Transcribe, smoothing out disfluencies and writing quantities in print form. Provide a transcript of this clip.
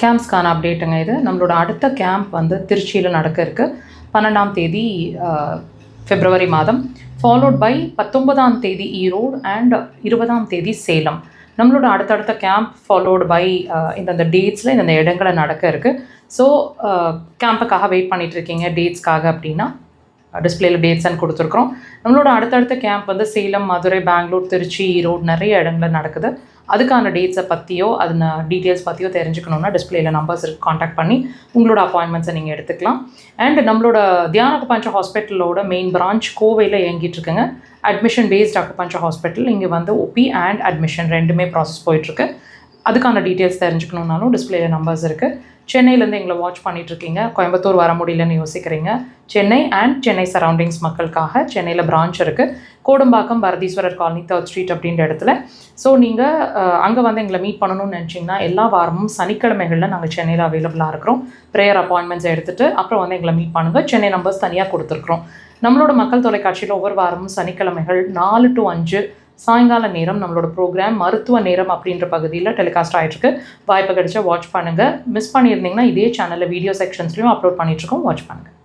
கேம்ப்ஸ்க்கான அப்டேட்டுங்க இது. நம்மளோட அடுத்த கேம்ப் வந்து திருச்சியில் நடக்க இருக்குது 12ஆம் தேதி பிப்ரவரி மாதம், ஃபாலோட் பை 19ஆம் தேதி ஈரோடு அண்ட் 20ஆம் தேதி சேலம். நம்மளோட அடுத்தடுத்த கேம்ப் ஃபாலோடு பை இந்தந்த டேட்ஸில் இந்தந்த இடங்களை நடக்க இருக்குது. ஸோ கேம்புக்காக வெயிட் பண்ணிகிட்ருக்கீங்க டேட்ஸ்க்காக அப்படின்னா டிஸ்பிளேயில் டேட்ஸ்ன்னு கொடுத்துருக்குறோம். நம்மளோட அடுத்தடுத்த கேம்ப் வந்து சேலம், மதுரை, பெங்களூர், திருச்சி, ஈரோடு நிறைய இடங்களில் நடக்குது. அதுக்கான டேட்ஸை பற்றியோ அதன டீட்டெயில்ஸ் பற்றியோ தெரிஞ்சுக்கணுன்னா டிஸ்பிளேயில் நம்பர்ஸ் காண்டாக்ட் பண்ணி உங்களோட அப்பாயின்மெண்ட்ஸை நீங்கள் எடுத்துக்கலாம். அண்ட் நம்மளோட தியான அக்குபஞ்சர் ஹாஸ்பிட்டலோட மெயின் பிரான்ச் கோவையில் இயங்கிட்டு இருக்குங்க. Admission based acupuncture hospital. இங்கே வந்து OP அண்ட் அட்மிஷன் ரெண்டுமே ப்ராசஸ் போயிட்டுருக்கு. அதுக்கான டீட்டெயில்ஸ் தெரிஞ்சுக்கணுன்னாலும் டிஸ்பிளேயில் நம்பர்ஸ் இருக்குது. சென்னையிலேருந்து எங்களை வாட்ச் பண்ணிகிட்ருக்கீங்க, கோயம்புத்தூர் வர முடியலன்னு யோசிக்கிறீங்க, சென்னை அண்ட் சென்னை சரௌண்டிங்ஸ் மக்களுக்காக சென்னையில் பிரான்ச் இருக்குது. Kodambakkam Bharatheeswarar colony 3rd street அப்படின்ற இடத்துல. ஸோ நீங்கள் அங்கே வந்து எங்களை மீட் பண்ணணும்னு நினச்சிங்கன்னா எல்லா வாரமும் சனிக்கிழமைகளில் நாங்கள் சென்னையில் அவைலபிளாக இருக்கிறோம். ப்ரேயர் அப்பாயின்மெண்ட்ஸ் எடுத்துகிட்டு அப்புறம் வந்து எங்களை மீட் பண்ணுங்கள். சென்னை நம்பர்ஸ் தனியாக கொடுத்துருக்குறோம். நம்மளோட மக்கள் தொலைக்காட்சியில் ஒவ்வொரு வாரமும் சனிக்கிழமைகள் 4 to 5 சாயங்கால நேரம் நம்மளோட ப்ரோக்ராம் மருத்துவ நேரம் அப்படின்ற பகுதியில் டெலிகாஸ்ட் ஆகிட்டுருக்கு. வாய்ப்பு கிடைச்சா வாட்ச் பண்ணுங்கள். மிஸ் பண்ணியிருந்தீங்கன்னா இதே சேனலில் வீடியோ செக்ஷன்ஸ்லையும் அப்லோட் பண்ணிகிட்ருக்கோம், வாட்ச் பண்ணுங்கள்.